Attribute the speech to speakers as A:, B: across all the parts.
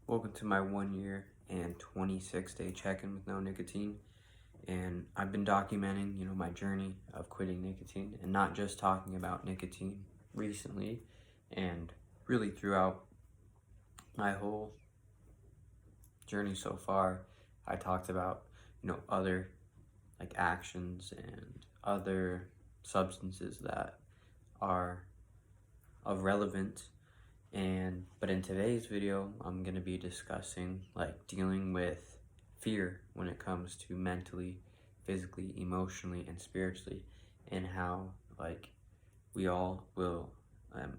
A: Welcome to my 1 year and 26-day check-in with No Nicotine. And I've been documenting, my journey of quitting nicotine, and not just talking about nicotine recently, and really throughout my whole journey so far. I talked about, other actions and other substances that are of relevance. But in today's video, I'm going to be discussing dealing with fear when it comes to mentally, physically, emotionally, and spiritually, and how we all will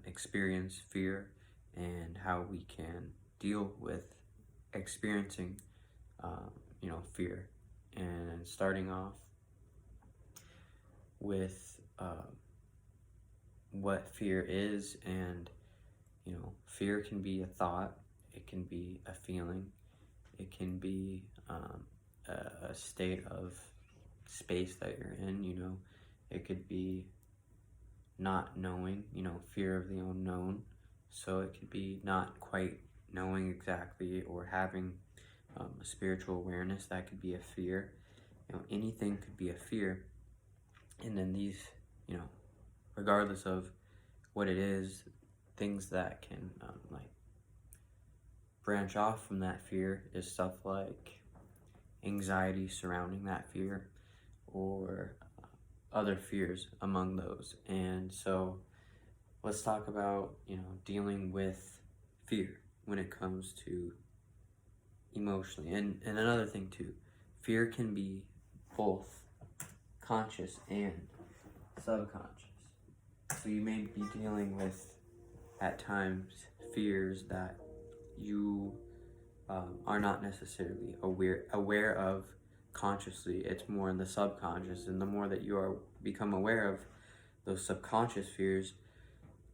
A: experience fear, and how we can deal with experiencing fear. And starting off with what fear is. And fear can be a thought, it can be a feeling, it can be a state of space that you're in. It could be not knowing, fear of the unknown. So it could be not quite knowing exactly, or having a spiritual awareness. That could be a fear. Anything could be a fear. And then these, regardless of what it is, things that can branch off from that fear is stuff like anxiety surrounding that fear, or other fears among those. And so let's talk about dealing with fear when it comes to emotionally. And another thing too, fear can be both conscious and subconscious. So you may be dealing with, at times, fears that you are not necessarily aware of consciously. It's more in the subconscious, and the more that you become aware of those subconscious fears,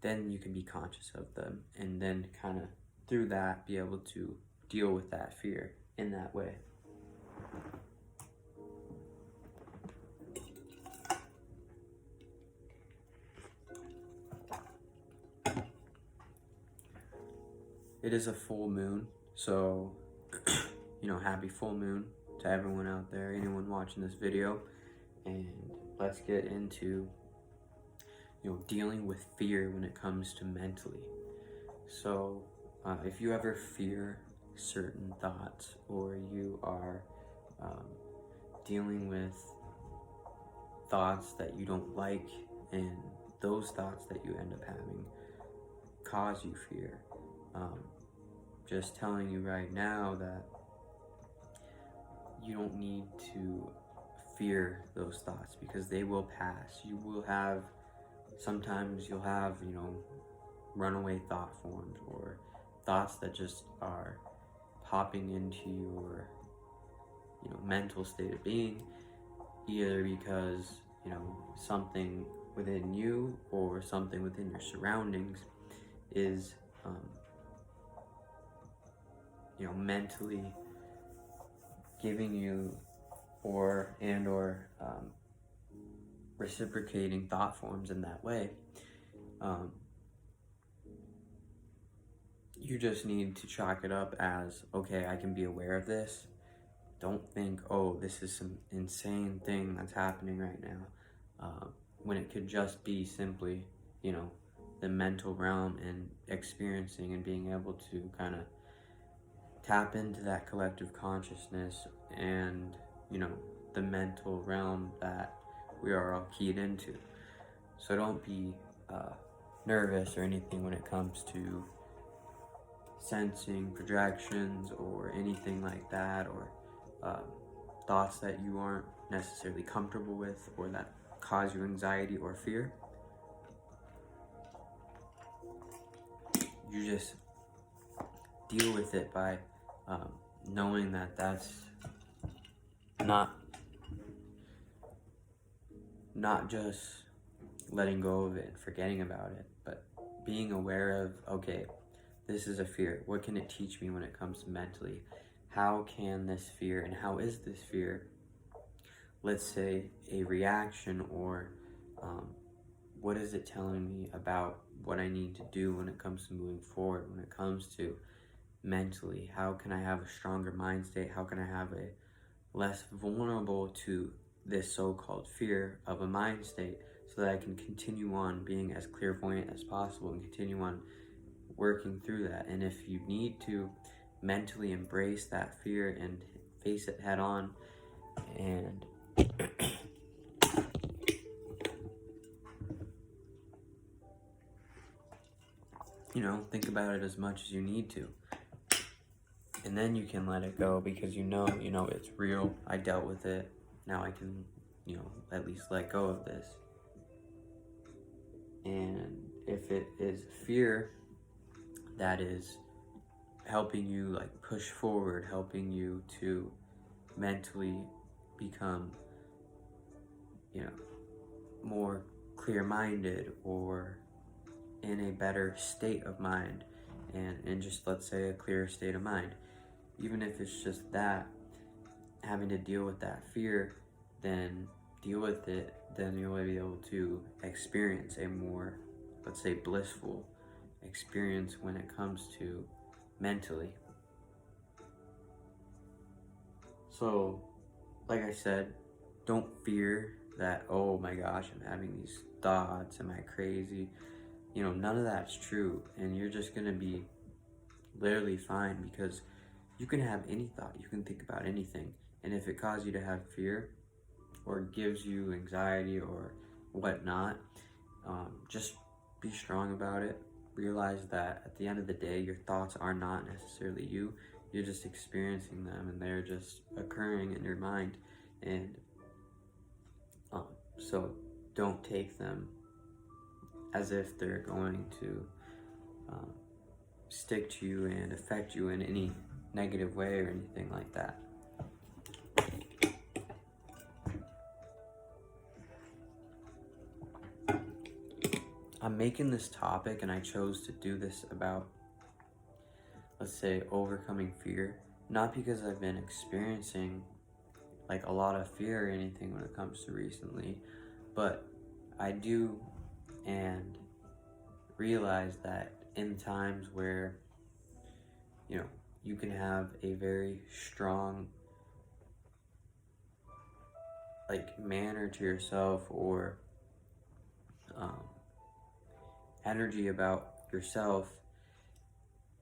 A: then you can be conscious of them, and then kind of through that be able to deal with that fear in that way. It is a full moon, so happy full moon to everyone out there, anyone watching this video. And let's get into dealing with fear when it comes to mentally. So if you ever fear certain thoughts, or you are dealing with thoughts that you don't like, and those thoughts that you end up having cause you fear, just telling you right now that you don't need to fear those thoughts, because they will pass. Sometimes you'll have, runaway thought forms, or thoughts that just are popping into your, mental state of being, either because, something within you or something within your surroundings is, mentally giving you or reciprocating thought forms in that way. You just need to chalk it up as, okay, I can be aware of this. Don't think, oh, this is some insane thing that's happening right now, when it could just be simply, the mental realm, and experiencing and being able to kind of tap into that collective consciousness, and the mental realm that we are all keyed into. So don't be nervous or anything when it comes to sensing projections or anything like that, or thoughts that you aren't necessarily comfortable with, or that cause you anxiety or fear. You just deal with it by knowing that that's not just letting go of it and forgetting about it, but being aware of, okay, this is a fear. What can it teach me when it comes to mentally? How can this fear, and how is this fear, let's say, a reaction, or what is it telling me about what I need to do when it comes to moving forward, when it comes to mentally? How can I have a stronger mind state? How can I have a less vulnerable to this so-called fear of a mind state, so that I can continue on being as clairvoyant as possible and continue on working through that? And if you need to mentally embrace that fear and face it head on, and think about it as much as you need to, and then you can let it go, because it's real. I dealt with it. Now I can at least let go of this. And if it is fear that is helping you like push forward, helping you to mentally become more clear-minded, or in a better state of mind, and just, let's say, a clearer state of mind, even if it's just that, having to deal with that fear, then deal with it, then you'll be able to experience a more, let's say, blissful experience when it comes to mentally. So, like I said, don't fear that, oh my gosh, I'm having these thoughts, am I crazy? None of that's true, and you're just gonna be literally fine, because you can have any thought, you can think about anything, and if it causes you to have fear or gives you anxiety or whatnot, just be strong about it. Realize that at the end of the day, your thoughts are not necessarily you. You're just experiencing them, and they're just occurring in your mind. And so don't take them as if they're going to stick to you and affect you in any negative way or anything like that. I'm making this topic, and I chose to do this about, let's say, overcoming fear, not because I've been experiencing like a lot of fear or anything when it comes to recently, but I do and realize that in times where you can have a very strong like manner to yourself, or energy about yourself,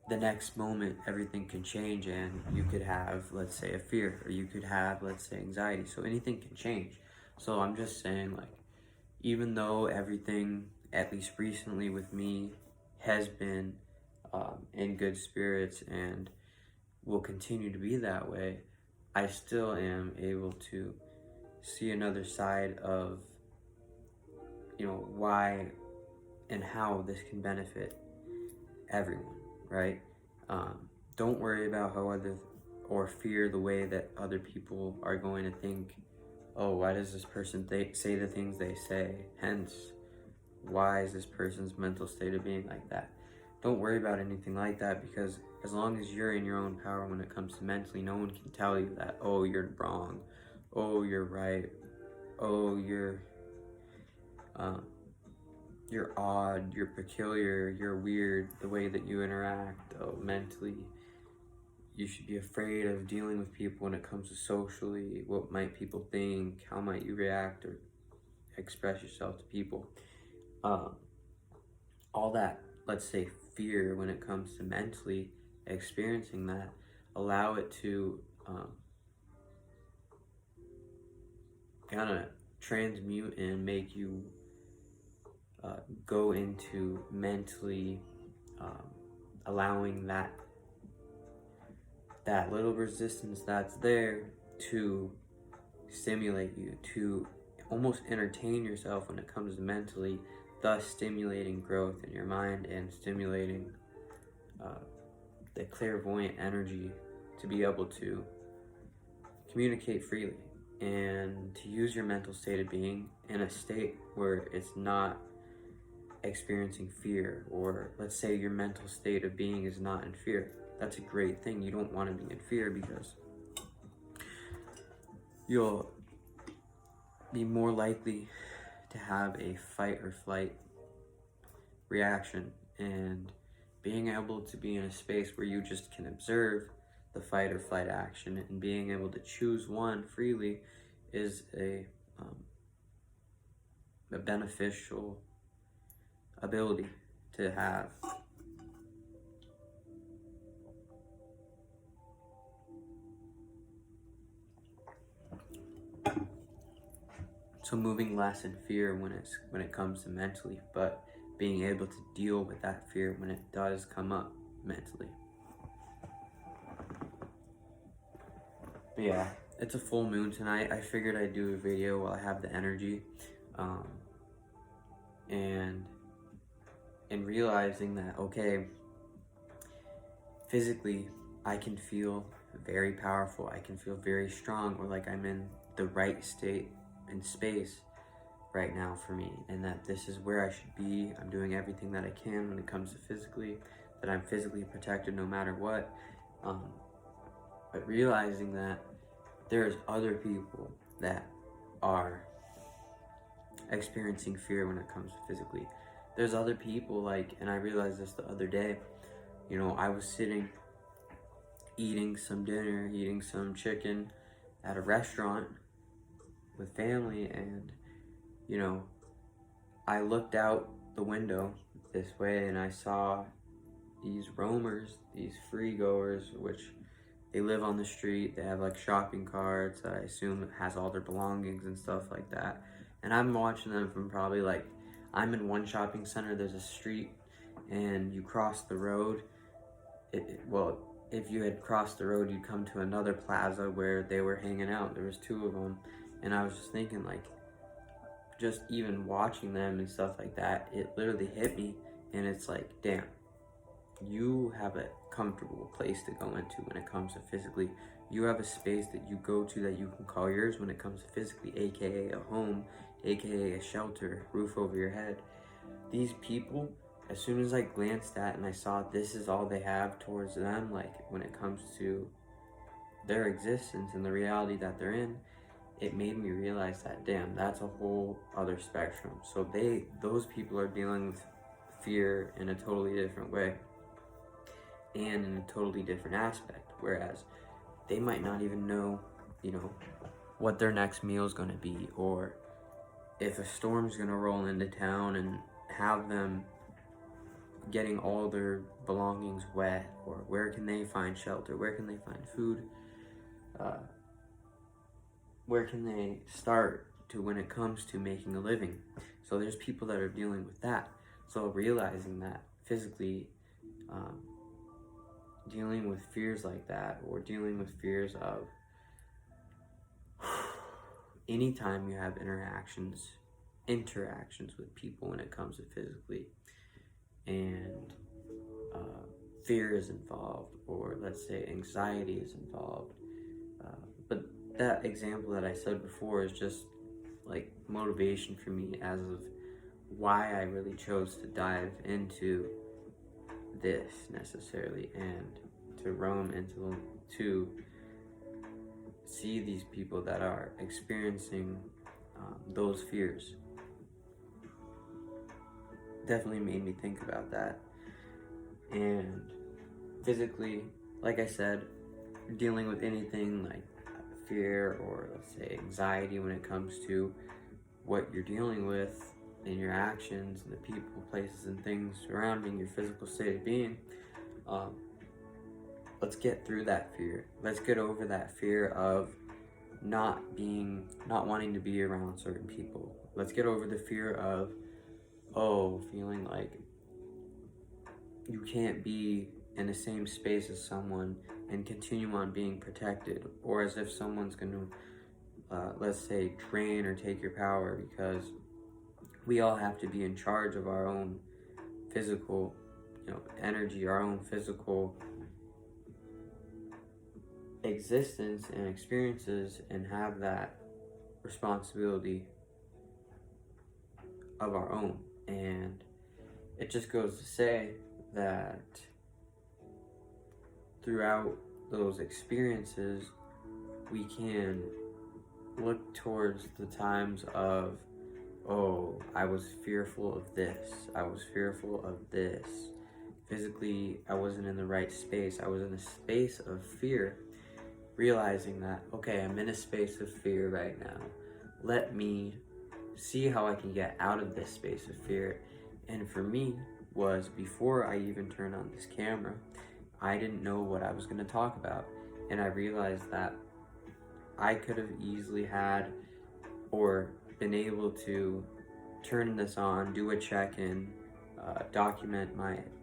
A: the next moment everything can change, and you could have, let's say, a fear, or you could have, let's say, anxiety. So anything can change. So I'm just saying, like, even though everything, at least recently with me, has been in good spirits and will continue to be that way, I still am able to see another side of why and how this can benefit everyone, right? Don't worry about how or fear the way that other people are going to think. Oh, why does this person say the things they say? Hence, why is this person's mental state of being like that? Don't worry about anything like that, because as long as you're in your own power when it comes to mentally, no one can tell you that, oh, you're wrong, oh, you're right, oh, you're odd, you're peculiar, you're weird, the way that you interact, oh, mentally. You should be afraid of dealing with people when it comes to socially. What might people think? How might you react or express yourself to people? All that, let's say, fear when it comes to mentally experiencing that, allow it to kind of transmute and make you go into mentally allowing that little resistance that's there to stimulate you, to almost entertain yourself when it comes to mentally, thus stimulating growth in your mind and stimulating the clairvoyant energy to be able to communicate freely and to use your mental state of being in a state where it's not experiencing fear, or let's say your mental state of being is not in fear. That's a great thing. You don't want to be in fear, because you'll be more likely to have a fight or flight reaction, and being able to be in a space where you just can observe the fight or flight action and being able to choose one freely is a beneficial ability to have. So moving less in fear when it comes to mentally, but being able to deal with that fear when it does come up mentally. But yeah, it's a full moon tonight. I figured I'd do a video while I have the energy, and in realizing that, okay, physically I can feel very powerful, I can feel very strong, or like I'm in the right state and space right now for me, and that this is where I should be. I'm doing everything that I can when it comes to physically, that I'm physically protected no matter what. But realizing that there's other people that are experiencing fear when it comes to physically. There's other people, like, and I realized this the other day, you know, I was sitting eating some dinner, eating some chicken at a restaurant with family, and you know, I looked out the window this way and I saw these roamers, these free goers, which they live on the street, they have like shopping carts that I assume has all their belongings and stuff like that. And I'm watching them from probably like, I'm in one shopping center, there's a street, and you cross the road. Well, if you had crossed the road, you'd come to another plaza where they were hanging out. There was two of them, and I was just thinking, like, just even watching them and stuff like that, it literally hit me, and it's like, damn, you have a comfortable place to go into when it comes to physically. You have a space that you go to that you can call yours when it comes to physically, aka a home, aka a shelter, roof over your head. These people, as soon as I glanced at and I saw this is all they have towards them, like when it comes to their existence and the reality that they're in, it made me realize that, damn, that's a whole other spectrum. So those people are dealing with fear in a totally different way and in a totally different aspect, whereas they might not even know, you know, what their next meal is going to be, or if a storm's going to roll into town and have them getting all their belongings wet, or where can they find shelter, where can they find food, where can they start to when it comes to making a living. So there's people that are dealing with that. So realizing that physically, dealing with fears like that, or dealing with fears of anytime you have interactions with people when it comes to physically, and fear is involved, or let's say anxiety is involved. But that example that I said before is just like motivation for me as of why I really chose to dive into this necessarily, and to roam into, to see these people that are experiencing those fears. Definitely made me think about that. And physically, like I said, dealing with anything like fear, or let's say anxiety, when it comes to what you're dealing with in your actions and the people, places, and things surrounding your physical state of being, let's get through that fear. Let's get over that fear of not wanting to be around certain people. Let's get over the fear of, feeling like you can't be in the same space as someone and continue on being protected, or as if someone's going to, let's say, drain or take your power, because we all have to be in charge of our own physical, energy, our own physical existence and experiences, and have that responsibility of our own. And it just goes to say that throughout those experiences, we can look towards the times of, I was fearful of this, I was fearful of this, physically I wasn't in the right space. I was in a space of fear, realizing that, okay, I'm in a space of fear right now. Let me see how I can get out of this space of fear. And for me, was before I even turned on this camera, I didn't know what I was going to talk about. And I realized that I could have easily had or been able to turn this on, do a check-in, document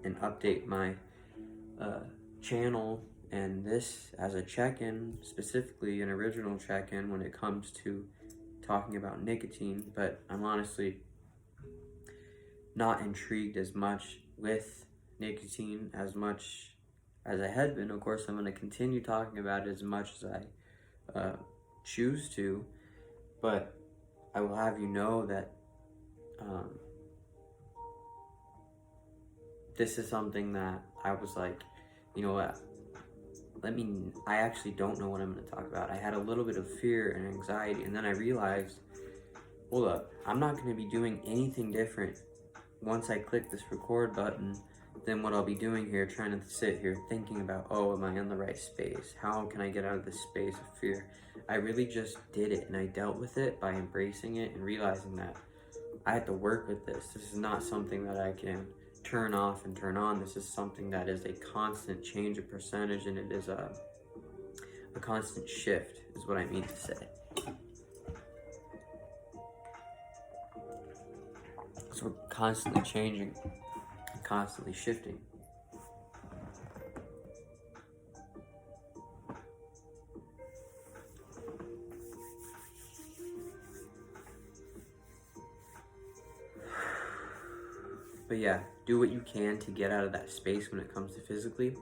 A: and update my channel, and this as a check-in, specifically an original check-in when it comes to talking about nicotine. But I'm honestly not intrigued as much with nicotine as much as I had been. Of course, I'm going to continue talking about it as much as I choose to, but I will have you know that this is something that I was like, you know what, I actually don't know what I'm going to talk about. I had a little bit of fear and anxiety, and then I realized, hold up, I'm not going to be doing anything different once I click this record button than what I'll be doing here, trying to sit here thinking about, oh, am I in the right space? How can I get out of this space of fear? I really just did it, and I dealt with it by embracing it and realizing that I had to work with this. This is not something that I can turn off and turn on. This is something that is a constant change of percentage, and it is a constant shift, is what I mean to say. So we're constantly changing, constantly shifting. But yeah, do what you can to get out of that space when it comes to physically.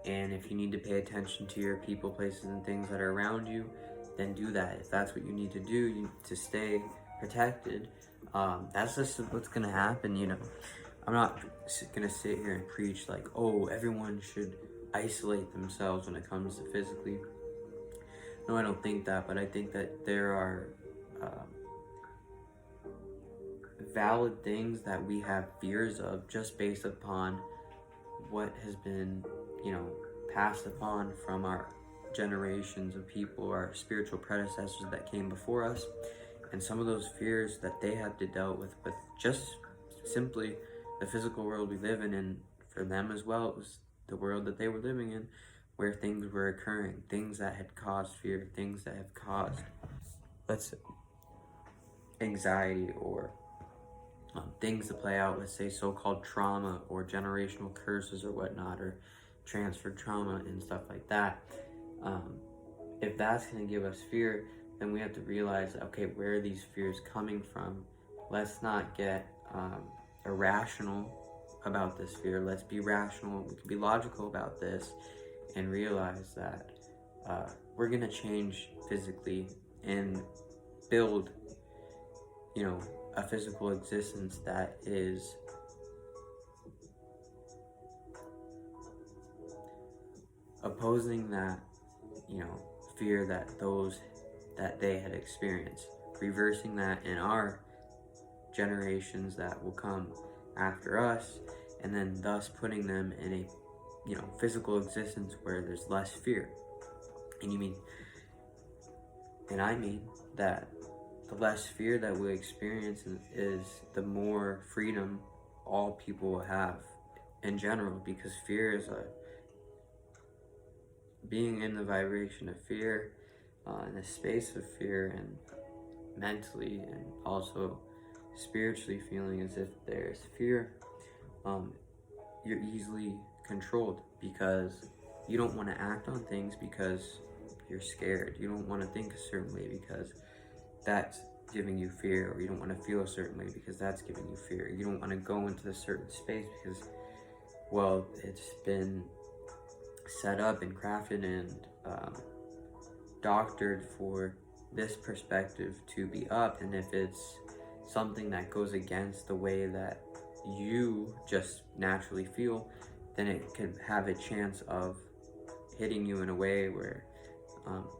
A: And if you need to pay attention to your people, places, and things that are around you, then do that. If that's what you need to do to stay protected, that's just what's gonna happen, you know. I'm not gonna sit here and preach like, oh, everyone should isolate themselves when it comes to physically. No, I don't think that, but I think that there are valid things that we have fears of just based upon what has been, you know, passed upon from our generations of people, our spiritual predecessors that came before us. And some of those fears that they had to deal with just simply the physical world we live in, and for them as well, it was the world that they were living in, where things were occurring, things that had caused fear, things that have caused, anxiety, or things to play out, let's say so-called trauma or generational curses or whatnot, or transferred trauma and stuff like that. If that's going to give us fear, then we have to realize, okay, where are these fears coming from? Let's not get irrational about this fear. Let's be rational. We can be logical about this and realize that we're going to change physically and build, you know, a physical existence that is opposing that, you know, fear that they had experienced, reversing that in our generations that will come after us, and then thus putting them in a, you know, physical existence where there's less fear. And I mean that the less fear that we experience is the more freedom all people will have in general, because fear is being in the vibration of fear, in the space of fear, and mentally and also spiritually feeling as if there's fear, you're easily controlled, because you don't want to act on things because you're scared. You don't want to think a certain way because that's giving you fear, or you don't want to feel a certain way because that's giving you fear. You don't want to go into a certain space because, well, it's been set up and crafted and doctored for this perspective to be up, and if it's something that goes against the way that you just naturally feel, then it could have a chance of hitting you in a way where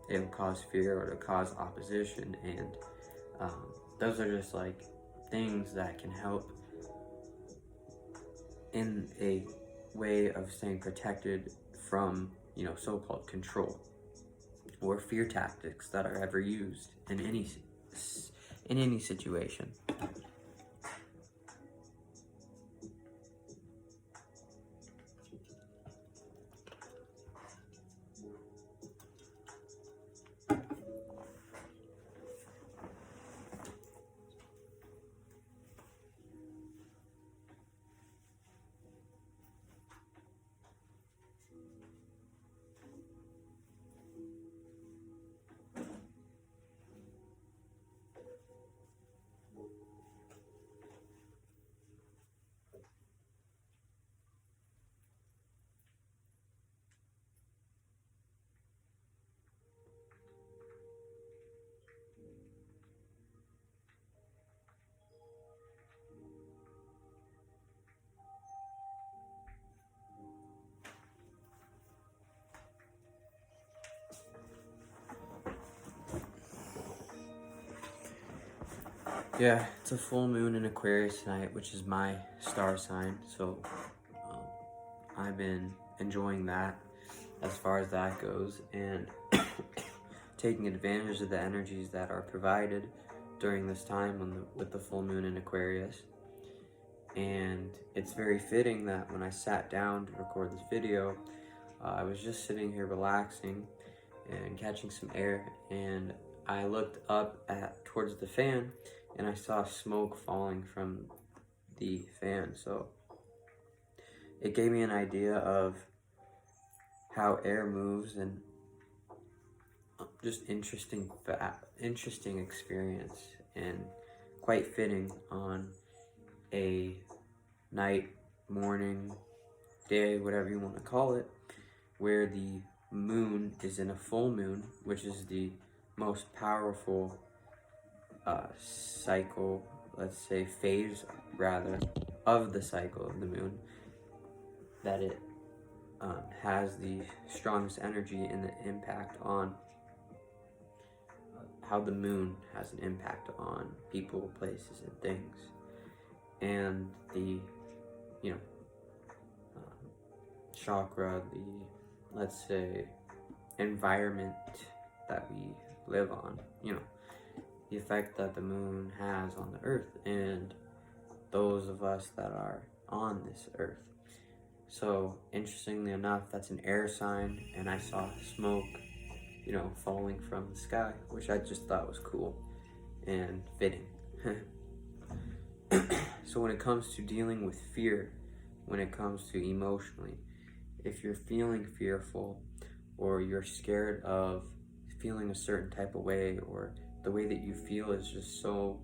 A: it will cause fear or to cause opposition. And those are just like things that can help in a way of staying protected from, so-called control or fear tactics that are ever used in any situation. Yeah, it's a full moon in Aquarius tonight, which is my star sign, so I've been enjoying that as far as that goes, and taking advantage of the energies that are provided during this time with the full moon in Aquarius. And it's very fitting that when I sat down to record this video, I was just sitting here relaxing and catching some air, and I looked up towards the fan, and I saw smoke falling from the fan. So it gave me an idea of how air moves, and just interesting experience, and quite fitting on a night, morning, day, whatever you want to call it, where the moon is in a full moon, which is the most powerful cycle, let's say phase rather, of the cycle of the moon, that it has the strongest energy and the impact on how the moon has an impact on people, places, and things. And the, chakra, the, let's say, environment that we live on, the effect that the moon has on the earth and those of us that are on this earth. So interestingly enough, that's an air sign, and I saw smoke, falling from the sky, which I just thought was cool and fitting. So when it comes to dealing with fear, when it comes to emotionally, if you're feeling fearful, or you're scared of feeling a certain type of way, or the way that you feel is just so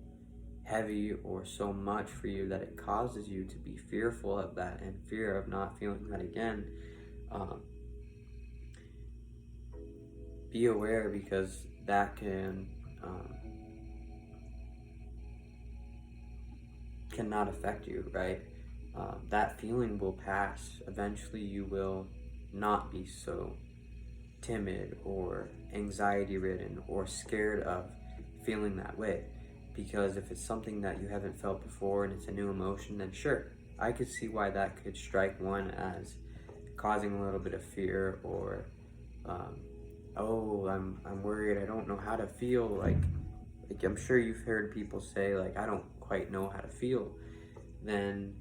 A: heavy or so much for you that it causes you to be fearful of that and fear of not feeling that again, be aware, because that cannot affect you, right? That feeling will pass. Eventually you will not be so timid or anxiety ridden or scared of feeling that way, because if it's something that you haven't felt before and it's a new emotion, then sure, I could see why that could strike one as causing a little bit of fear, or oh, I'm worried, I don't know how to feel. Like I'm sure you've heard people say, like, I don't quite know how to feel. Then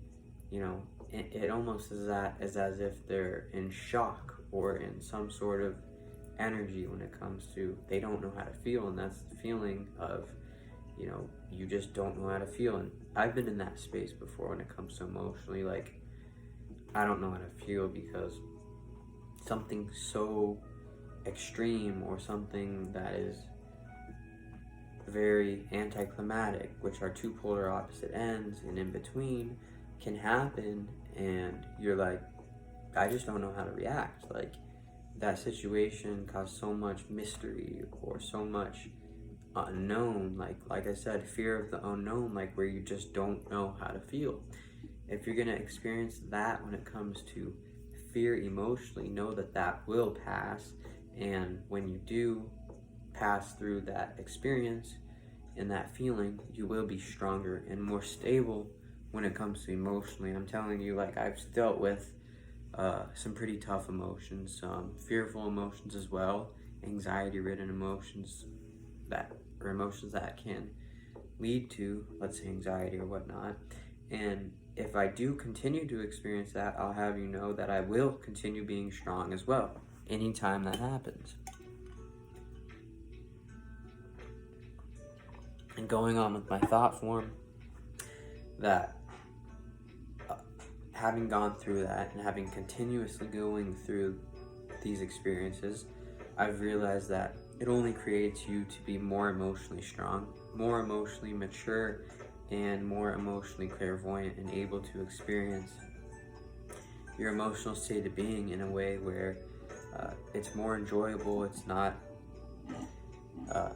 A: it almost is as if they're in shock or in some sort of energy when it comes to they don't know how to feel. And that's the feeling of you just don't know how to feel. And I've been in that space before when it comes to emotionally, like I don't know how to feel because something so extreme, or something that is very anticlimactic, which are two polar opposite ends and in between, can happen, and you're like, I just don't know how to react. Like that situation caused so much mystery or so much unknown, like I said, fear of the unknown, like where you just don't know how to feel. If you're gonna experience that when it comes to fear emotionally, know that that will pass, and when you do pass through that experience and that feeling, you will be stronger and more stable when it comes to emotionally. I'm telling you, like I've dealt with some pretty tough emotions, some fearful emotions as well, anxiety-ridden emotions or emotions that can lead to, let's say, anxiety or whatnot. And if I do continue to experience that, I'll have you know that I will continue being strong as well anytime that happens. And going on with my thought form, that having gone through that and having continuously going through these experiences, I've realized that it only creates you to be more emotionally strong, more emotionally mature, and more emotionally clairvoyant, and able to experience your emotional state of being in a way where it's more enjoyable. It's not a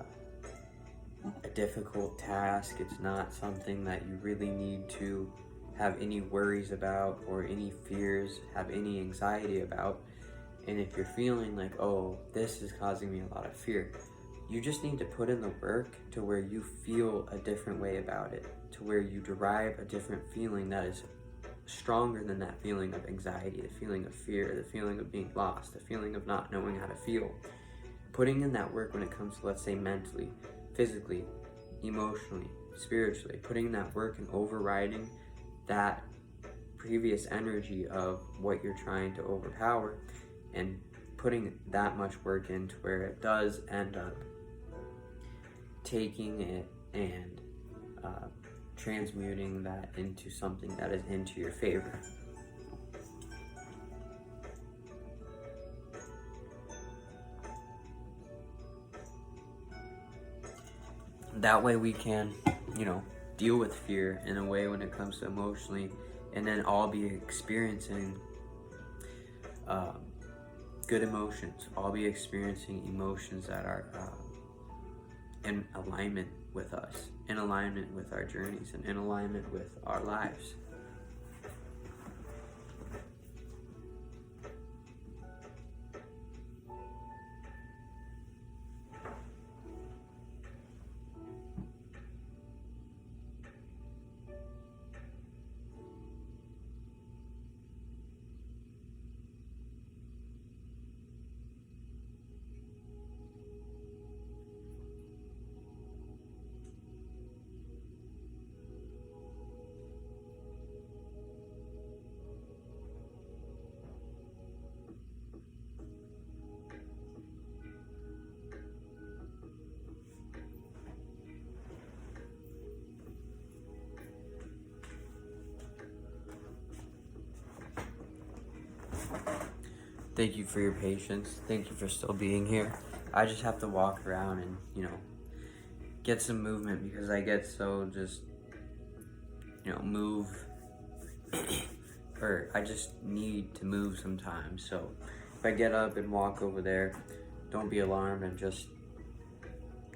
A: difficult task. It's not something that you really need to have any worries about or any fears, have any anxiety about. And if you're feeling like, oh, this is causing me a lot of fear, you just need to put in the work to where you feel a different way about it, to where you derive a different feeling that is stronger than that feeling of anxiety, the feeling of fear, the feeling of being lost, the feeling of not knowing how to feel. Putting in that work when it comes to, let's say, mentally, physically, emotionally, spiritually, putting in that work and overriding that previous energy of what you're trying to overpower, and putting that much work into where it does end up taking it and transmuting that into something that is into your favor. That way we can, deal with fear in a way when it comes to emotionally, and then all be experiencing good emotions, all be experiencing emotions that are in alignment with us, in alignment with our journeys, and in alignment with our lives. Thank you for your patience. Thank you for still being here. I just have to walk around and, get some movement, because I get so just, move, or I just need to move sometimes. So if I get up and walk over there, don't be alarmed. I'm just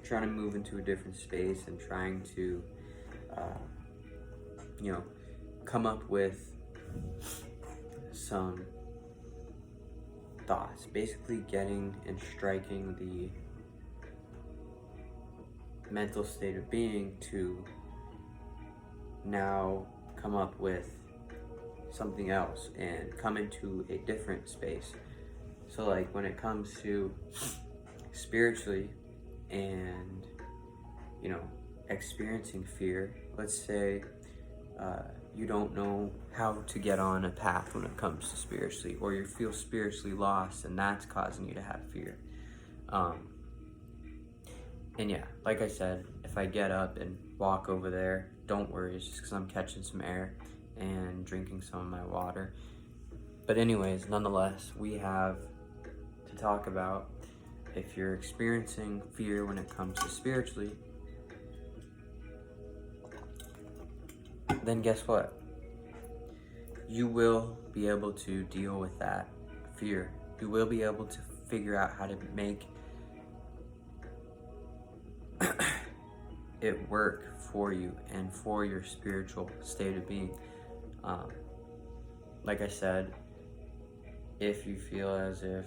A: trying to move into a different space and trying to, come up with some thoughts, basically getting and striking the mental state of being to now come up with something else and come into a different space. So like when it comes to spiritually and experiencing fear, let's say you don't know how to get on a path when it comes to spiritually, or you feel spiritually lost and that's causing you to have fear. And yeah, like I said, if I get up and walk over there, don't worry, it's just because I'm catching some air and drinking some of my water. But anyways, nonetheless, we have to talk about, if you're experiencing fear when it comes to spiritually, then guess what? You will be able to deal with that fear. You will be able to figure out how to make it work for you and for your spiritual state of being. Like I said, if you feel as if,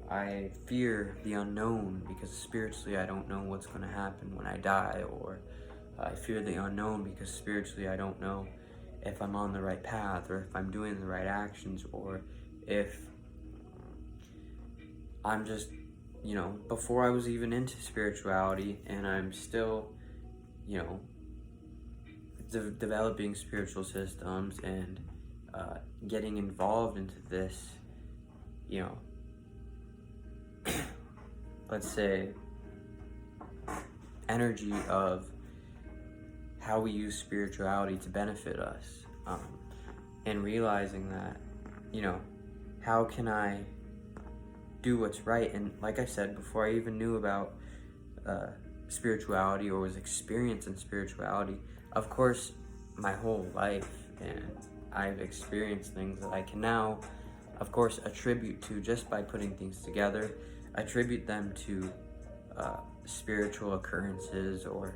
A: I fear the unknown because spiritually I don't know what's going to happen when I die, or I fear the unknown because spiritually I don't know if I'm on the right path, or if I'm doing the right actions, or if I'm just, before I was even into spirituality, and I'm still, developing spiritual systems and getting involved into this, let's say, energy of how we use spirituality to benefit us, and realizing that, how can I do what's right? And like I said, before I even knew about spirituality or was experiencing spirituality, of course, my whole life, and I've experienced things that I can now, of course, attribute to, just by putting things together, attribute them to spiritual occurrences or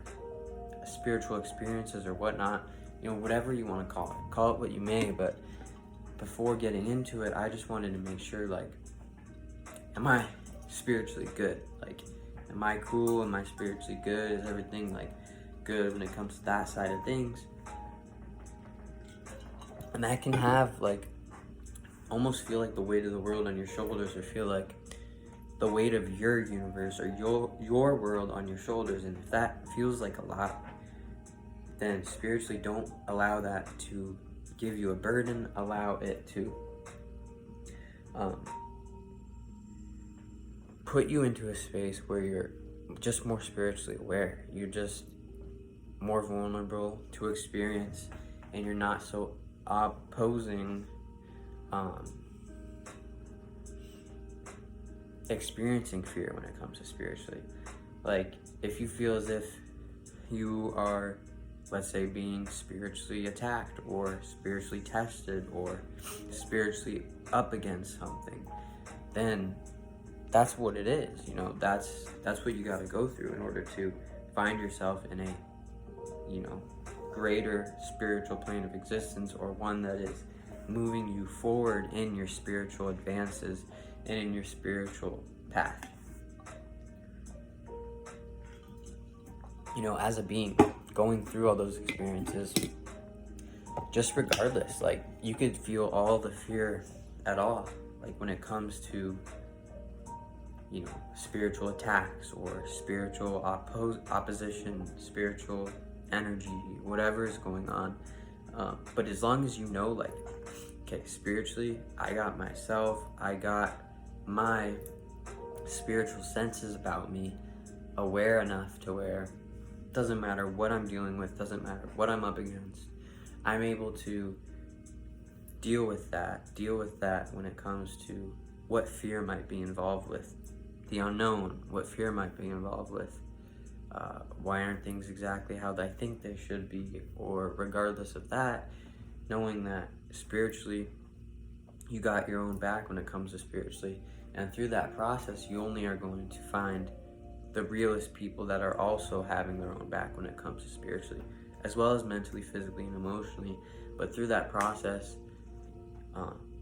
A: spiritual experiences or whatnot, whatever you want to call it what you may. But before getting into it, I just wanted to make sure, like, am I spiritually good? Like, am I cool? Am I spiritually good? Is everything, like, good when it comes to that side of things? And that can have, like, almost feel like the weight of the world on your shoulders, or feel like the weight of your universe or your world on your shoulders. And if that feels like a lot, then spiritually don't allow that to give you a burden. Allow it to put you into a space where you're just more spiritually aware. You're just more vulnerable to experience, and you're not so opposing experiencing fear when it comes to spiritually. Like, if you feel as if you are, let's say, being spiritually attacked or spiritually tested or spiritually up against something, then that's what it is. That's what you got to go through in order to find yourself in a greater spiritual plane of existence, or one that is moving you forward in your spiritual advances and in your spiritual path. As a being going through all those experiences, just regardless, like, you could feel all the fear at all, like, when it comes to spiritual attacks or spiritual opposition, spiritual energy, whatever is going on. But as long as like, okay, spiritually, I got myself, I got my spiritual senses about me aware enough to where doesn't matter what I'm dealing with, doesn't matter what I'm up against, I'm able to deal with that when it comes to what fear might be involved with the unknown, what fear might be involved with, why aren't things exactly how I think they should be, or regardless of that, knowing that spiritually you got your own back when it comes to spiritually. And through that process, you only are going to find the realest people that are also having their own back when it comes to spiritually, as well as mentally, physically, and emotionally. But through that process,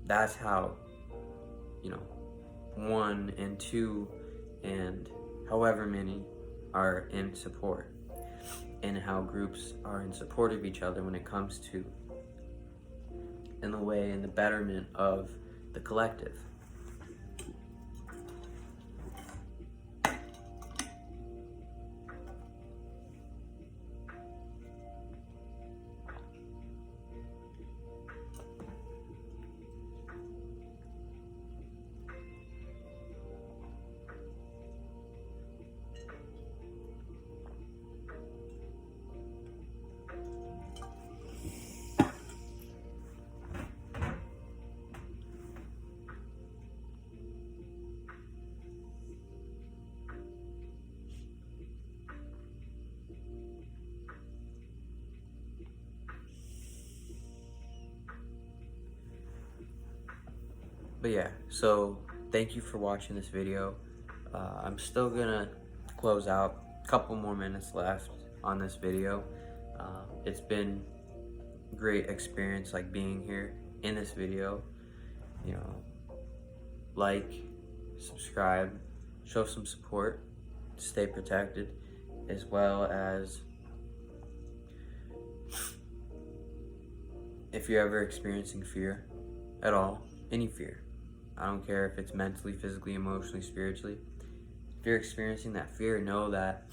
A: that's how, 1 and 2 and however many are in support, and how groups are in support of each other when it comes to, in the betterment of the collective. But yeah, so thank you for watching this video. I'm still gonna close out, a couple more minutes left on this video. It's been a great experience, like, being here in this video. Like, subscribe, show some support, stay protected, as well as if you're ever experiencing fear at all, any fear, I don't care if it's mentally, physically, emotionally, spiritually. If you're experiencing that fear, know that,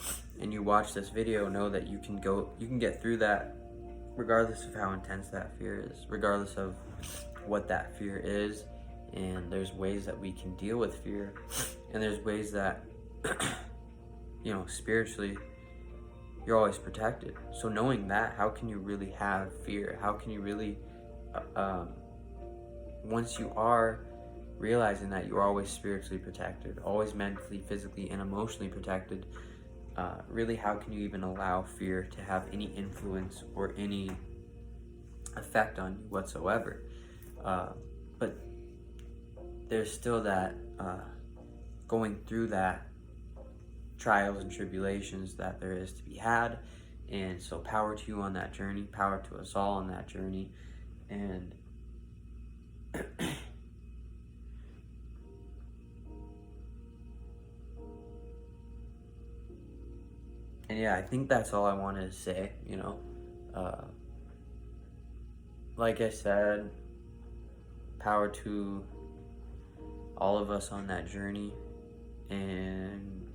A: and you watch this video, know that you can get through that regardless of how intense that fear is, regardless of what that fear is. And there's ways that we can deal with fear, and there's ways that spiritually you're always protected. So knowing that, how can you really have fear? How can you really once you are realizing that you're always spiritually protected, always mentally, physically, and emotionally protected, really, how can you even allow fear to have any influence or any effect on you whatsoever? But there's still that going through that trials and tribulations that there is to be had. And so power to you on that journey, power to us all on that journey. And and yeah, I think that's all I wanted to say, like I said, power to all of us on that journey. And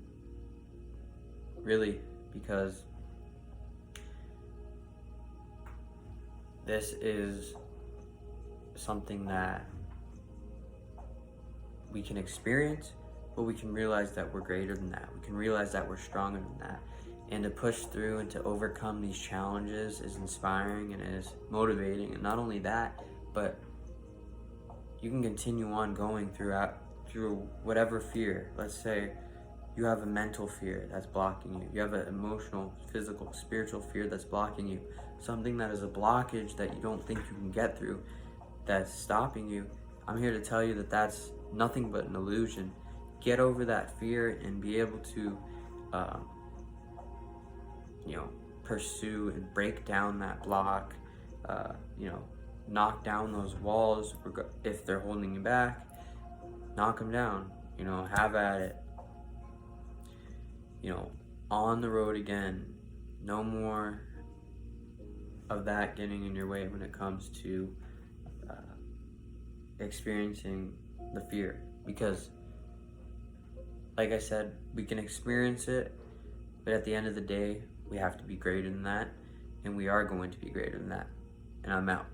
A: really, because this is something that we can experience, but we can realize that we're greater than that. We can realize that we're stronger than that. And to push through and to overcome these challenges is inspiring and is motivating. And not only that, but you can continue on going through whatever fear. Let's say you have a mental fear that's blocking you. You have an emotional, physical, spiritual fear that's blocking you. Something that is a blockage that you don't think you can get through, that's stopping you. I'm here to tell you that that's nothing but an illusion. Get over that fear and be able to pursue and break down that block, knock down those walls if they're holding you back. Knock them down, have at it. On the road again. No more of that getting in your way when it comes to experiencing the fear. Because, like I said, we can experience it, but at the end of the day, we have to be greater than that, and we are going to be greater than that. And I'm out.